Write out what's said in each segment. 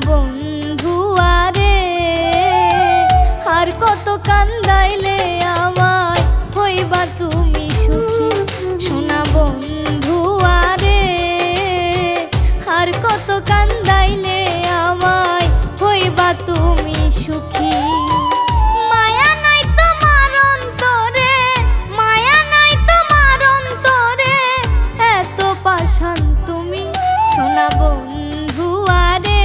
বন্ধু আরে, আর কত কান্দাইলে আমায় হইবা তুমি সুখী। সোনা বন্ধু আরে, আর কত কান্দাইলে আমায় হইবা তুমি সুখী। মায়া নাই তোমার অন্তরে, মায়া নাই তোমার অন্তরে, এত পাষাণ তুমি। সোনা বন্ধু আরে,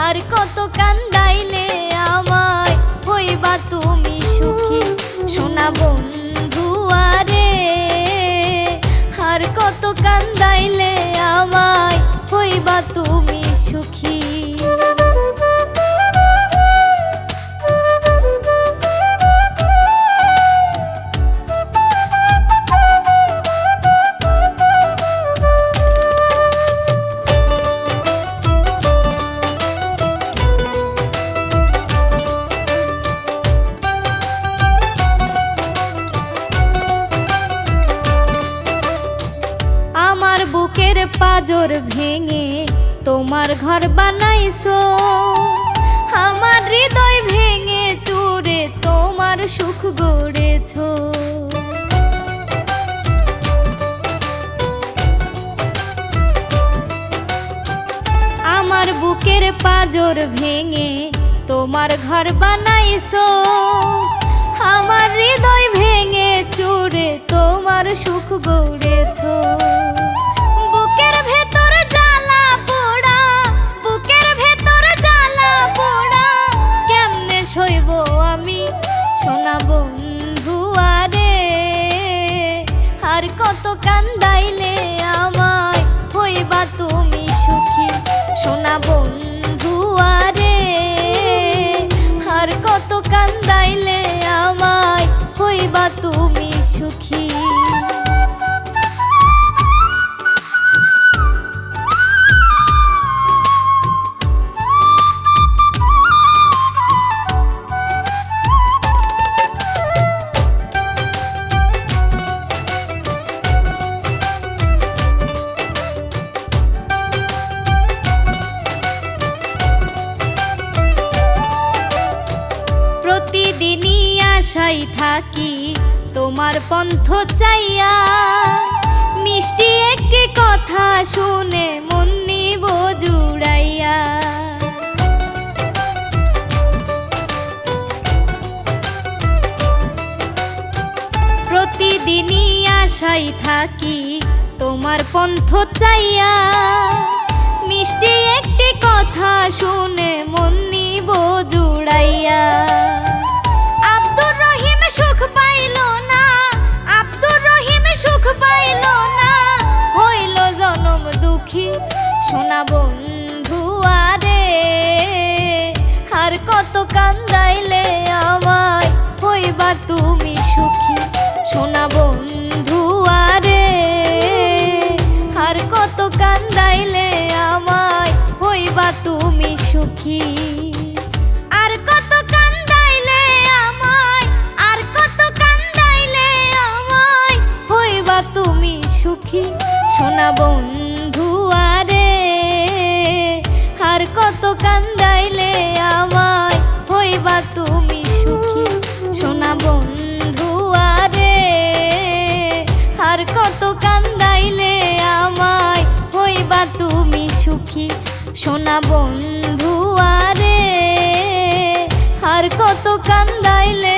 আর কত কান্দাইলে আমায় হইবা তুমি সুখী। সোনা বন্ধু আরে, আর কত কান্দাইলে আমায় হইবা তুমি সুখী। আমার বুকের পাজর ভেঙে তোমার ঘর বানাইছো, আমার হৃদয় ভেঙে চুরে তোমার সুখ গড়েছো। আমার বুকের পাজর ভেঙে তোমার ঘর বানাইছো, আমার হৃদয় ভেঙে চুরে তোমার সুখ গড়েছো। বুকের ভেতর জ্বালা পোড়া, বুকের ভেতর জ্বালা পোড়া, কেমনে সইব আমি। সোনা বন্ধু আরে, আর কত কান্দাইলে আমায় হইবা তুমি সুখী। সোনা বন্ধু আরে, আর কত কান্দাইলে আমায় হইবা তুমি সুখী। প্রতিদিনই আশায় থাকি তোমার পন্থ চাইয়া, মিষ্টি একটি কথা শুনে মন নিব জুড়াইয়া। প্রতিদিনই আশায় থাকি তোমার পন্থ চাইয়া, মিষ্টি একটি কথা শুনে মন নিব জুড়াইয়া। আব্দুর রহিম সুখ পাইল না, আব্দুর রহিম সুখ পাইল না, হইল জনম দুঃখী। সোনা বন্ধু আরে, আর কত কান্দাইলে আমায় হইবা তুমি সুখী। সোনা বন্ধু আরে, আর কত কান্দাইলে আমায় হইবা তুমি সুখী। আর কত কান্দাইলে আমায়, আর কত কান্দাইলে আমায় হইবা তুমি সুখী। সোনা বন্ধু আরে, আর কত কান্দাইলে আমায় হইবা তুমি সুখী। সোনা বন্ধু আরে, আর কত কান্দাইলে আমায় হইবা তুমি সুখী। সোনা বন্ধু আরে, আর কত কান্দাইলে